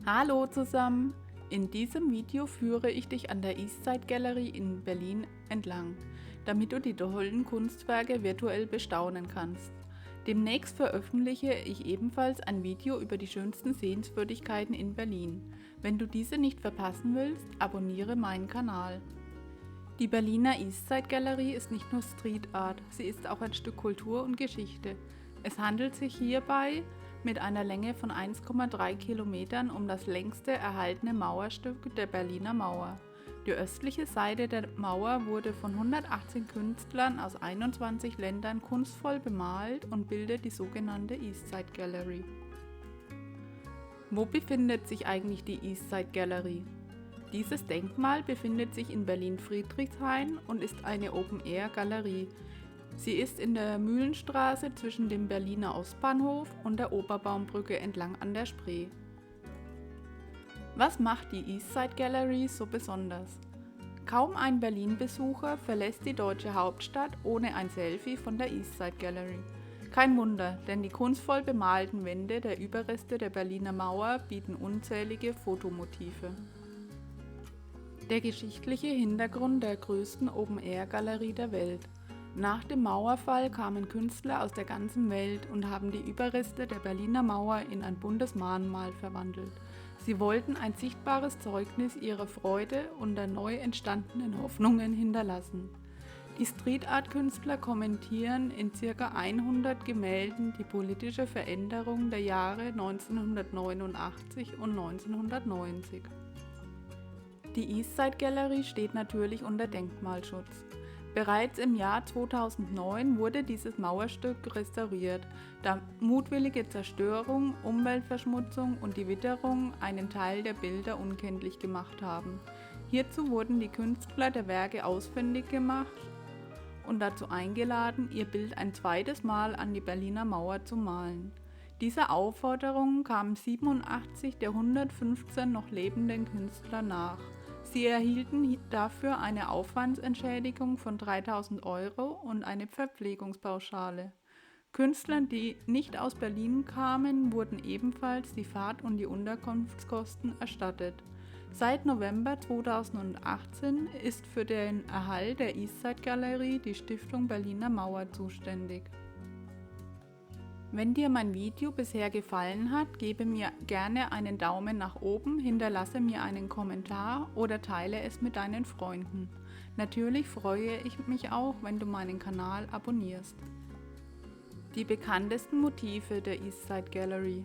Hallo zusammen! In diesem Video führe ich dich an der Eastside Gallery in Berlin entlang, damit du die tollen Kunstwerke virtuell bestaunen kannst. Demnächst veröffentliche ich ebenfalls ein Video über die schönsten Sehenswürdigkeiten in Berlin. Wenn du diese nicht verpassen willst, abonniere meinen Kanal. Die Berliner Eastside Gallery ist nicht nur Street Art, sie ist auch ein Stück Kultur und Geschichte. Es handelt sich hierbei mit einer Länge von 1,3 Kilometern um das längste erhaltene Mauerstück der Berliner Mauer. Die östliche Seite der Mauer wurde von 118 Künstlern aus 21 Ländern kunstvoll bemalt und bildet die sogenannte Eastside Gallery. Wo befindet sich eigentlich die Eastside Gallery? Dieses Denkmal befindet sich in Berlin-Friedrichshain und ist eine Open-Air-Galerie. Sie ist in der Mühlenstraße zwischen dem Berliner Ostbahnhof und der Oberbaumbrücke entlang an der Spree. Was macht die Eastside Gallery so besonders? Kaum ein Berlin-Besucher verlässt die deutsche Hauptstadt ohne ein Selfie von der Eastside Gallery. Kein Wunder, denn die kunstvoll bemalten Wände der Überreste der Berliner Mauer bieten unzählige Fotomotive. Der geschichtliche Hintergrund der größten Open-Air-Galerie der Welt. Nach dem Mauerfall kamen Künstler aus der ganzen Welt und haben die Überreste der Berliner Mauer in ein buntes Mahnmal verwandelt. Sie wollten ein sichtbares Zeugnis ihrer Freude und der neu entstandenen Hoffnungen hinterlassen. Die Street-Art-Künstler kommentieren in ca. 100 Gemälden die politische Veränderung der Jahre 1989 und 1990. Die Eastside Gallery steht natürlich unter Denkmalschutz. Bereits im Jahr 2009 wurde dieses Mauerstück restauriert, da mutwillige Zerstörung, Umweltverschmutzung und die Witterung einen Teil der Bilder unkenntlich gemacht haben. Hierzu wurden die Künstler der Werke ausfindig gemacht und dazu eingeladen, ihr Bild ein zweites Mal an die Berliner Mauer zu malen. Dieser Aufforderung kamen 87 der 115 noch lebenden Künstler nach. Sie erhielten dafür eine Aufwandsentschädigung von 3.000 € und eine Verpflegungspauschale. Künstlern, die nicht aus Berlin kamen, wurden ebenfalls die Fahrt- und die Unterkunftskosten erstattet. Seit November 2018 ist für den Erhalt der Eastside Galerie die Stiftung Berliner Mauer zuständig. Wenn dir mein Video bisher gefallen hat, gebe mir gerne einen Daumen nach oben, hinterlasse mir einen Kommentar oder teile es mit deinen Freunden. Natürlich freue ich mich auch, wenn du meinen Kanal abonnierst. Die bekanntesten Motive der Eastside Gallery.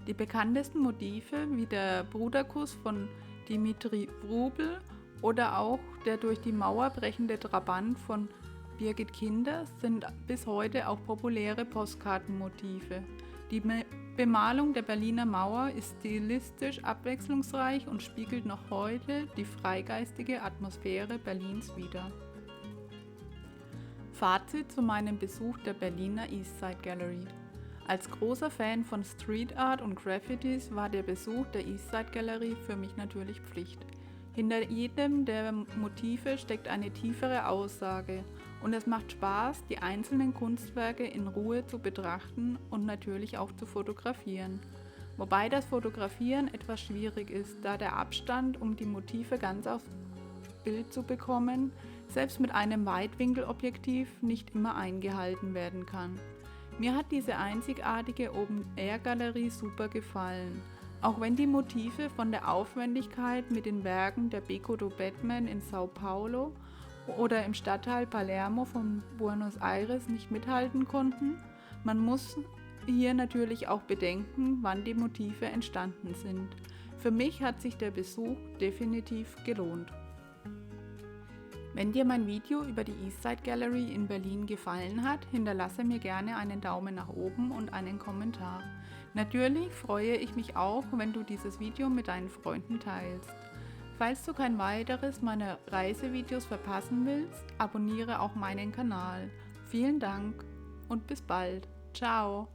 Die bekanntesten Motive wie der Bruderkuss von Dimitri Wrubel oder auch der durch die Mauer brechende Trabant von Birgit Kinders sind bis heute auch populäre Postkartenmotive. Die Bemalung der Berliner Mauer ist stilistisch abwechslungsreich und spiegelt noch heute die freigeistige Atmosphäre Berlins wider. Fazit zu meinem Besuch der Berliner Eastside Gallery. Als großer Fan von Street Art und Graffitis war der Besuch der Eastside Gallery für mich natürlich Pflicht. Hinter jedem der Motive steckt eine tiefere Aussage und es macht Spaß, die einzelnen Kunstwerke in Ruhe zu betrachten und natürlich auch zu fotografieren. Wobei das Fotografieren etwas schwierig ist, da der Abstand, um die Motive ganz aufs Bild zu bekommen, selbst mit einem Weitwinkelobjektiv nicht immer eingehalten werden kann. Mir hat diese einzigartige Open-Air-Galerie super gefallen. Auch wenn die Motive von der Aufwendigkeit mit den Werken der Beco do Batman in Sao Paulo oder im Stadtteil Palermo von Buenos Aires nicht mithalten konnten, man muss hier natürlich auch bedenken, wann die Motive entstanden sind. Für mich hat sich der Besuch definitiv gelohnt. Wenn dir mein Video über die Eastside Gallery in Berlin gefallen hat, hinterlasse mir gerne einen Daumen nach oben und einen Kommentar. Natürlich freue ich mich auch, wenn du dieses Video mit deinen Freunden teilst. Falls du kein weiteres meiner Reisevideos verpassen willst, abonniere auch meinen Kanal. Vielen Dank und bis bald. Ciao.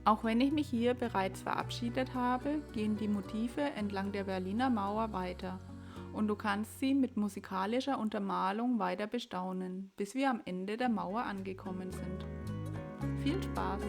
Auch wenn ich mich hier bereits verabschiedet habe, gehen die Motive entlang der Berliner Mauer weiter. Und du kannst sie mit musikalischer Untermalung weiter bestaunen, bis wir am Ende der Mauer angekommen sind. Viel Spaß!